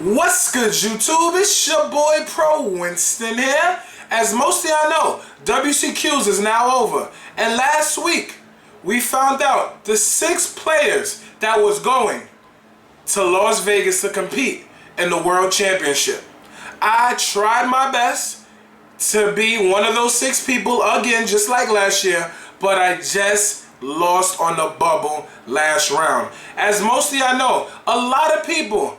What's good, YouTube? It's your boy Pro Winston here. As most of y'all know, WCQs is now over. And last week, we found out the 6 players that was going to Las Vegas to compete in the World Championship. I tried my best to be one of those 6 people again, just like last year, but I just lost on the bubble last round. As most of y'all know, a lot of people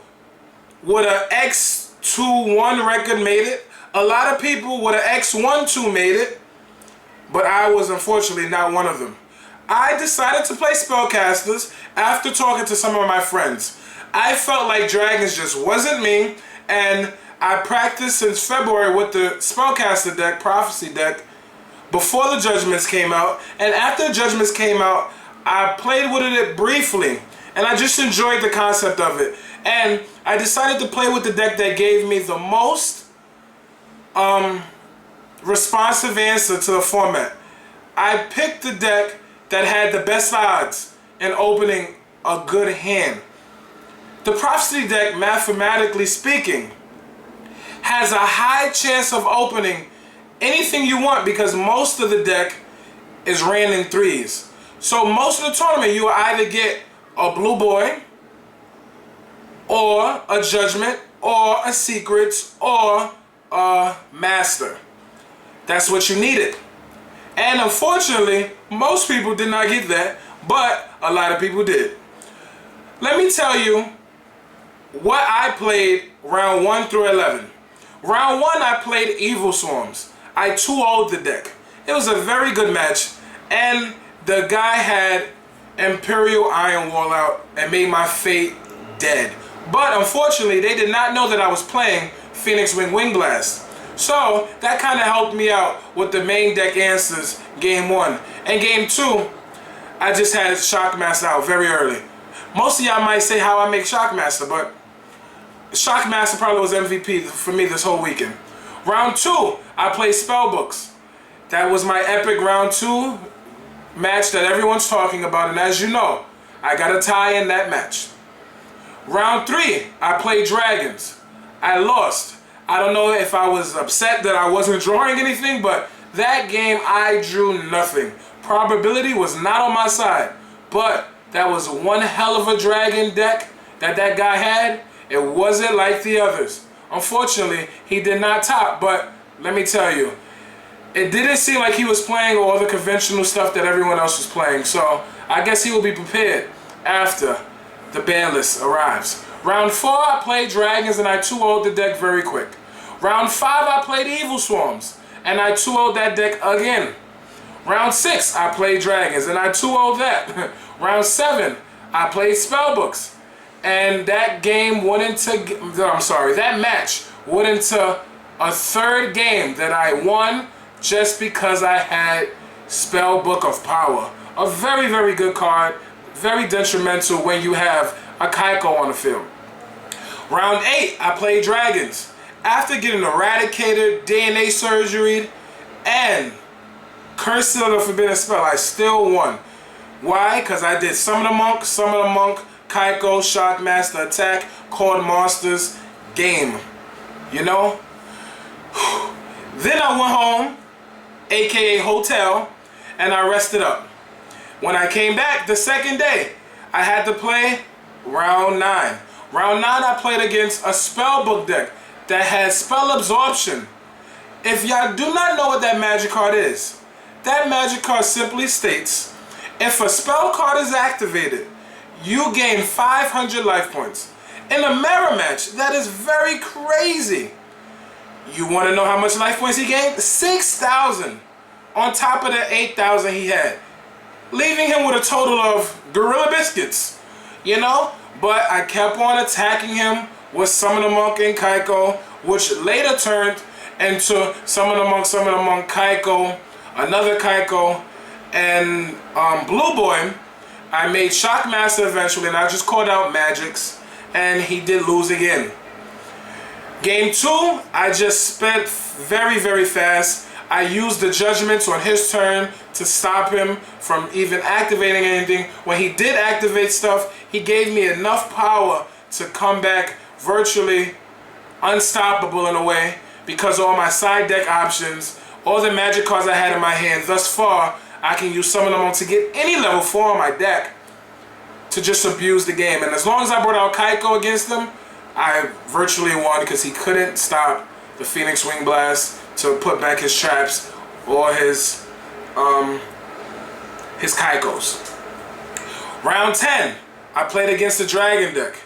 with an X2-1 record made it. A lot of people with an X1-2 made it, but I was unfortunately not one of them. I decided to play Spellcasters after talking to some of my friends. I felt like Dragons just wasn't me, and I practiced since February with the Spellcaster deck, Prophecy deck, before the Judgments came out, and after the Judgments came out, I played with it briefly, and I just enjoyed the concept of it. And I decided to play with the deck that gave me the most responsive answer to the format. I picked the deck that had the best odds in opening a good hand. The Prophecy deck, mathematically speaking, has a high chance of opening anything you want because most of the deck is ran in 3s. So most of the tournament you will either get a blue boy, or a Judgment, or a Secrets, or a Master. That's what you needed. And unfortunately, most people did not get that, but a lot of people did. Let me tell you what I played round 1 through 11. Round 1, I played Evil Swarms. I 2-0'd the deck. It was a very good match, and the guy had Imperial Iron Wall out and made my fate dead. But unfortunately, they did not know that I was playing Phoenix Wing Blast. So that kind of helped me out with the main deck answers game 1. And game 2, I just had Shockmaster out very early. Most of y'all might say how I make Shockmaster, but Shockmaster probably was MVP for me this whole weekend. Round 2, I played SpellBooks. That was my epic round 2 match that everyone's talking about, and as you know, I got a tie in that match. Round 3, I played Dragons. I lost. I don't know if I was upset that I wasn't drawing anything, but that game I drew nothing. Probability was not on my side, but that was one hell of a dragon deck that guy had. It wasn't like the others. Unfortunately, he did not top, but let me tell you, it didn't seem like he was playing all the conventional stuff that everyone else was playing, so I guess he will be prepared after the ban list arrives. Round 4, I played Dragons and I 2-0'd the deck very quick. Round 5, I played Evil Swarms and I 2-0'd that deck again. Round 6, I played Dragons and I 2-0'd that. Round 7, I played Spellbooks, and that game went into, that match went into a 3rd game that I won just because I had Spellbook of Power. A very, very good card. Very detrimental when you have a Kycoo on the field. Round 8, I played Dragons. After getting eradicated, DNA surgery, and Curse of the Forbidden Spell, I still won. Why? Because I did Summon the Monk, Kycoo, Shockmaster, Attack, Called Monsters, game. You know? Then I went home, aka hotel, and I rested up. When I came back the second day, I had to play round 9. Round 9, I played against a Spellbook deck that has Spell Absorption. If y'all do not know what that magic card is, that magic card simply states, if a spell card is activated, you gain 500 life points. In a mirror match, that is very crazy. You want to know how much life points he gained? 6,000 on top of the 8,000 he had, leaving him with a total of Gorilla Biscuits, you know? But I kept on attacking him with Summon the Monk and Kycoo, which later turned into Summon the Monk, Kycoo, another Kycoo, and Blue Boy. I made Shockmaster eventually, and I just called out Magics, and he did lose again. Game 2, I just spent very, very fast. I used the Judgments on his turn to stop him from even activating anything. When he did activate stuff, he gave me enough power to come back virtually unstoppable in a way because of all my side deck options, all the magic cards I had in my hand. Thus far, I can use some of them to get any level 4 on my deck to just abuse the game. And as long as I brought out Kycoo against him, I virtually won because he couldn't stop the Phoenix Wing Blast to put back his traps or his Kycoos. Round 10, I played against the Dragon deck.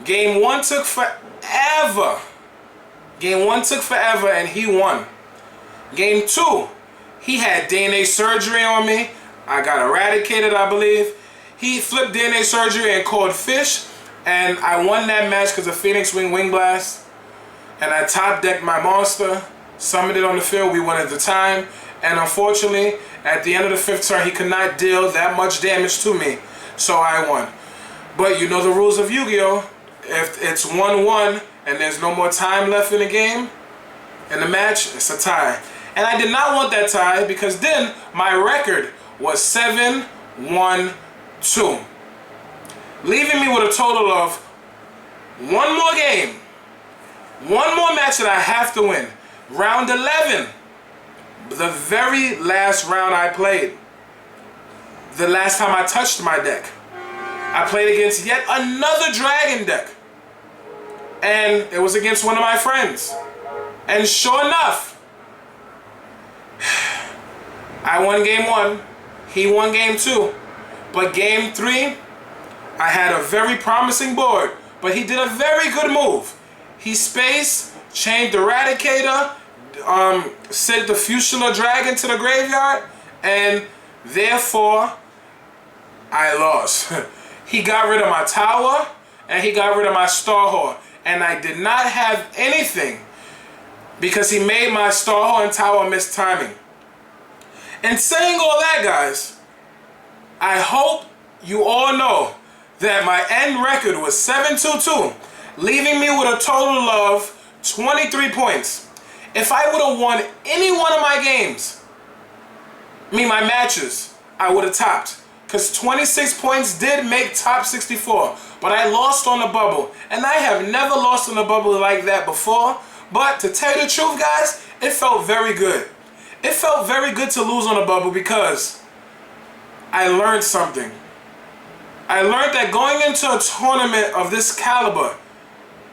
Game 1 took forever. Game 1 took forever and he won. Game 2, he had DNA surgery on me. I got eradicated, I believe. He flipped DNA surgery and called fish, and I won that match because of Phoenix Wing Blast. And I top decked my monster, summoned it on the field. We won at the time, and unfortunately, at the end of the 5th turn, he could not deal that much damage to me, so I won. But you know the rules of Yu-Gi-Oh! If it's 1-1 and there's no more time left in the game, in the match, it's a tie. And I did not want that tie because then my record was 7-1-2, leaving me with a total of one more game, one more match that I have to win. Round 11, the very last round I played, the last time I touched my deck, I played against yet another Dragon deck, and it was against one of my friends. And sure enough, I won game 1, he won game 2, but game 3, I had a very promising board, but he did a very good move. He spaced, chained the Eradicator, sent the Fusional Dragon to the graveyard, and therefore, I lost. He got rid of my tower, and he got rid of my Starhawk, and I did not have anything because he made my Starhawk and tower miss timing. And saying all that, guys, I hope you all know that my end record was 7-2-2, leaving me with a total of 23 points. If I would have won any one of my games, my matches, I would have topped. Because 26 points did make top 64, but I lost on the bubble. And I have never lost on the bubble like that before. But to tell you the truth, guys, it felt very good. It felt very good to lose on the bubble because I learned something. I learned that going into a tournament of this caliber,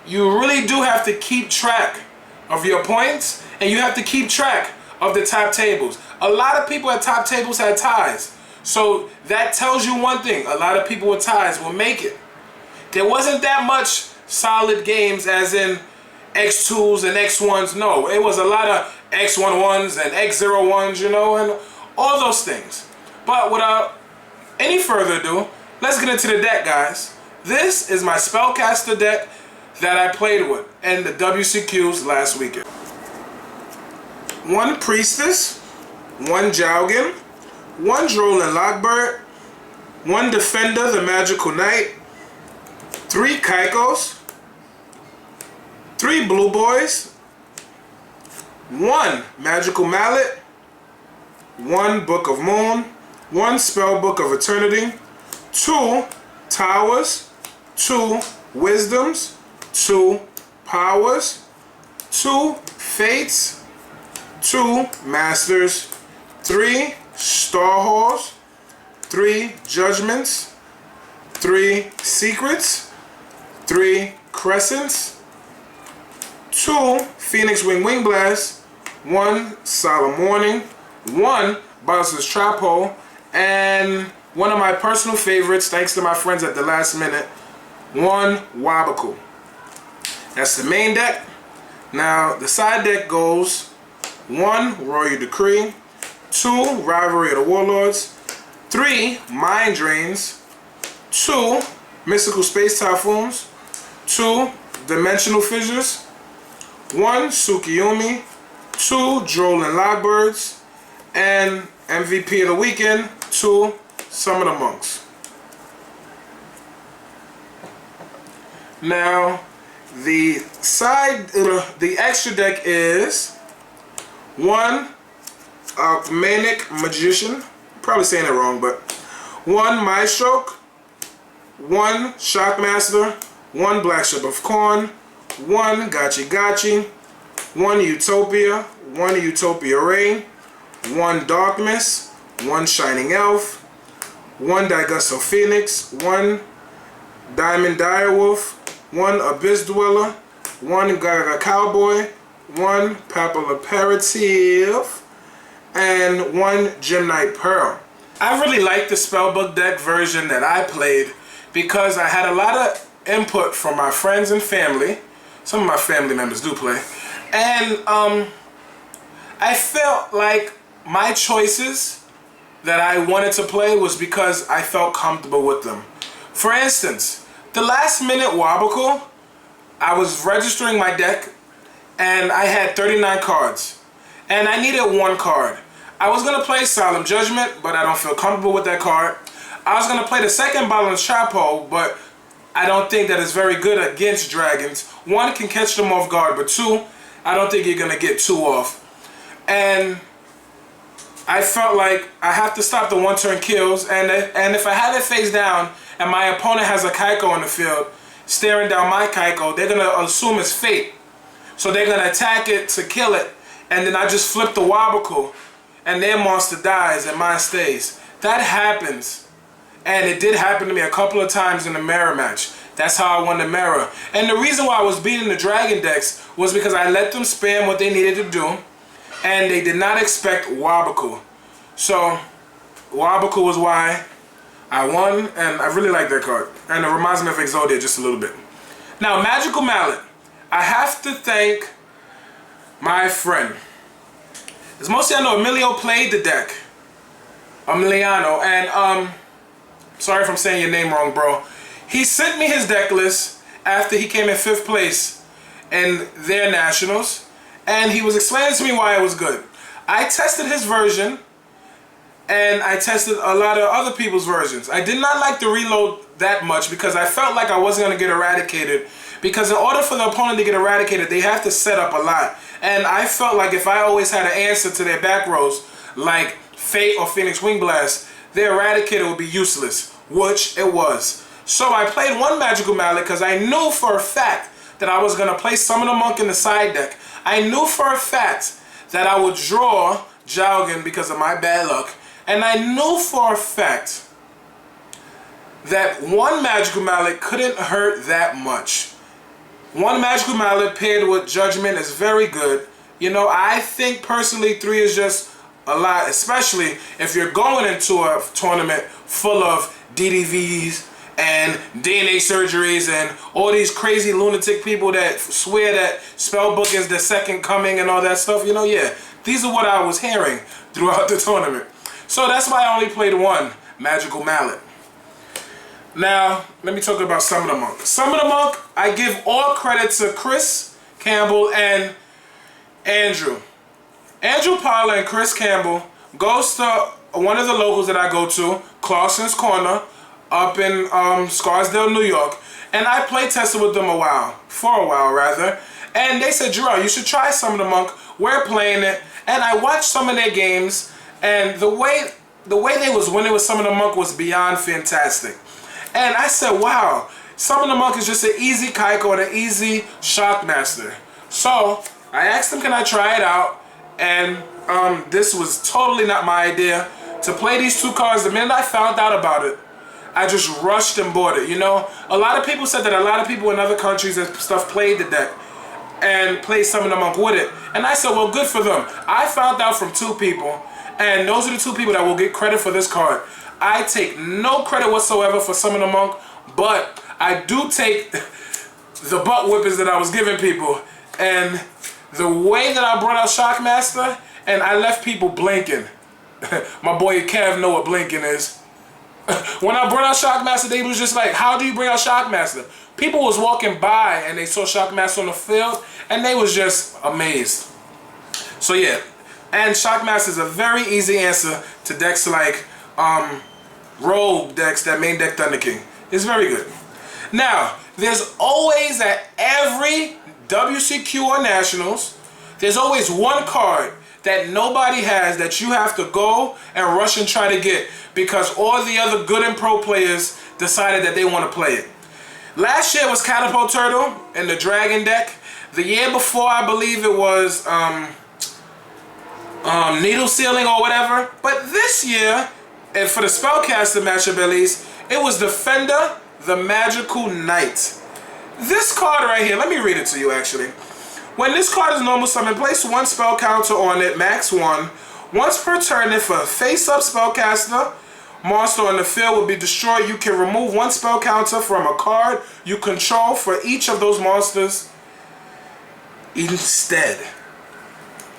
you really do have to keep track of your points, and you have to keep track of the top tables. A lot of people at top tables had ties. So that tells you one thing. A lot of people with ties will make it. There wasn't that much solid games as in X2s and X1s. No, it was a lot of X11s and X01s, you know, and all those things. But without any further ado, let's get into the deck, guys. This is my Spellcaster deck that I played with in the WCQs last weekend. 1 Priestess, 1 Jowgin, 1 Drolin Lockbird, 1 Defender, the Magical Knight, 3 Kycoos, 3 Blue Boys, 1 Magical Mallet, 1 Book of Moon, 1 Spellbook of Eternity, 2 Towers, 2 Wisdoms, 2 Powers, 2 Fates, 2 Masters, 3 Starhawks, 3 Judgments, 3 Secrets, 3 Crescents, 2 Phoenix Wing Blast, 1 Solemn Warning, 1 Bowser's Trap Hole, and one of my personal favorites, thanks to my friends at the last minute, 1 Wabaku. That's the main deck. Now, the side deck goes 1 Royal Decree, 2 Rivalry of the Warlords, 3 Mind Drains, 2 Mystical Space Typhoons, 2 Dimensional Fissures, 1 Tsukiyomi, 2 Drolin Lockbirds, and MVP of the weekend, 2 Summon the Monks. Now, the extra deck is 1 Manic Magician, probably saying it wrong, but 1 Maestroke, 1 Shockmaster, 1 Black Strip of Corn, 1 Gachi Gachi, 1 Utopia, 1 Utopia Ray, 1 Darkness, 1 Shining Elf, 1 Digusto Phoenix, 1 Diamond Direwolf, 1 Abyss Dweller, 1 Gaga Cowboy, 1 Papal Aperitif, and 1 Gem-Knight Pearl. I really like the Spellbook deck version that I played because I had a lot of input from my friends and family. Some of my family members do play. And I felt like my choices that I wanted to play was because I felt comfortable with them. For instance, the last minute Wabicle, I was registering my deck and I had 39 cards. And I needed 1 card. I was going to play Solemn Judgment, but I don't feel comfortable with that card. I was going to play the second Balanced Chapo, but I don't think that it's very good against dragons. 1 can catch them off guard, but 2, I don't think you're going to get 2 off. And I felt like I have to stop the 1-turn kills, and if I have it face down and my opponent has a Kycoo in the field staring down my Kycoo, they're going to assume it's fate. So they're going to attack it to kill it, and then I just flip the Wabicle and their monster dies and mine stays. That happens. And it did happen to me a couple of times in the mirror match. That's how I won the mirror. And the reason why I was beating the dragon decks was because I let them spam what they needed to do, and they did not expect Wabicle. So Wabicle was why I won, and I really like that card. And it reminds me of Exodia just a little bit. Now, Magical Mallet. I have to thank my friend. As most of y'all know, Emilio played the deck. Emiliano. And, sorry if I'm saying your name wrong, bro. He sent me his deck list after he came in 5th place in their nationals. And he was explaining to me why it was good. I tested his version, and I tested a lot of other people's versions. I did not like the reload that much because I felt like I wasn't going to get eradicated. Because in order for the opponent to get eradicated, they have to set up a lot. And I felt like if I always had an answer to their back rows, like Fate or Phoenix Wing Blast, their eradicator would be useless, which it was. So I played 1 Magical Mallet because I knew for a fact that I was going to play Summon the Monk in the side deck. I knew for a fact that I would draw Jalgan because of my bad luck. And I knew for a fact that 1 Magical Mallet couldn't hurt that much. 1 Magical Mallet paired with Judgment is very good. You know, I think personally 3 is just a lot, especially if you're going into a tournament full of DDVs and DNA surgeries and all these crazy lunatic people that swear that Spellbook is the second coming and all that stuff. You know, yeah, these are what I was hearing throughout the tournament. So that's why I only played 1 Magical Mallet. Now, let me talk about Summon the Monk. Summon the Monk, I give all credit to Chris Campbell and Andrew. Andrew Parler and Chris Campbell goes to one of the locals that I go to, Clausen's Corner, up in Scarsdale, New York. And I play tested with them for a while rather. And they said, Gerard, you should try Summon the Monk. We're playing it. And I watched some of their games, and the way they was winning with Summon the Monk was beyond fantastic. And I said, wow, Summon the Monk is just an easy Kycoo and an easy Shockmaster. So I asked him, can I try it out? And this was totally not my idea. To play these 2 cards, the minute I found out about it, I just rushed and bought it. You know, a lot of people said that a lot of people in other countries and stuff played the deck and played Summon the Monk with it. And I said, well, good for them. I found out from 2 people, and those are the 2 people that will get credit for this card. I take no credit whatsoever for Summon the Monk, but I do take the butt whippers that I was giving people. And the way that I brought out Shockmaster, and I left people blinking. My boy Kev know what blinking is. When I brought out Shockmaster, they was just like, how do you bring out Shockmaster? People was walking by and they saw Shockmaster on the field, and they was just amazed. So yeah, and Shockmaster is a very easy answer to decks like Rogue decks that main deck Thunder King. It's very good. Now, there's always at every WCQ or Nationals, there's always 1 card that nobody has that you have to go and rush and try to get because all the other good and pro players decided that they want to play it. Last year was Catapult Turtle in the Dragon deck. The year before, I believe it was Needle Sealing or whatever. But this year, and for the Spellcaster matchup at least, it was Defender, the Magical Knight. This card right here, let me read it to you actually. When this card is normal summon, place one spell counter on it, max 1. Once per turn, if a face-up Spellcaster monster on the field will be destroyed, you can remove one spell counter from a card you control for each of those monsters instead.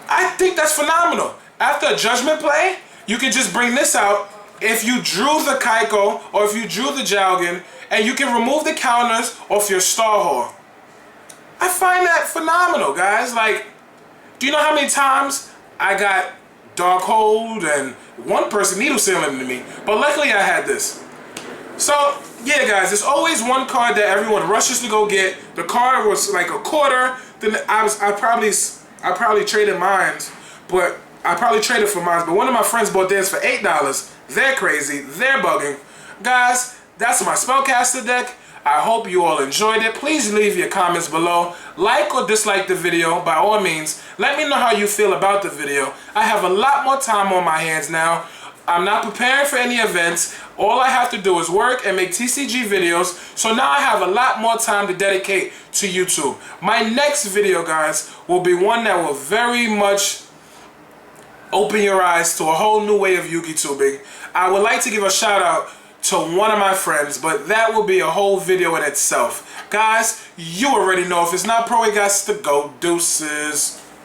I think that's phenomenal. After a Judgment play, you can just bring this out if you drew the Kycoo or if you drew the Jalgan, and you can remove the counters off your Starhawk. I find that phenomenal, guys. Like, do you know how many times I got Darkhold and one person Needle Sealing to me? But luckily I had this. So, yeah, guys, there's always one card that everyone rushes to go get. The card was like a quarter. Then I probably traded mines, but I probably traded for mines. But one of my friends bought theirs for $8. They're crazy. They're bugging. Guys, that's my Spellcaster deck. I hope you all enjoyed it. Please leave your comments below. Like or dislike the video by all means. Let me know how you feel about the video. I have a lot more time on my hands now. I'm not preparing for any events. All I have to do is work and make TCG videos. So now I have a lot more time to dedicate to YouTube. My next video, guys, will be one that will very much open your eyes to a whole new way of YugiTubing. I would like to give a shout out to one of my friends, but that will be a whole video in itself. Guys, you already know, if it's not pro, it got to go. Deuces.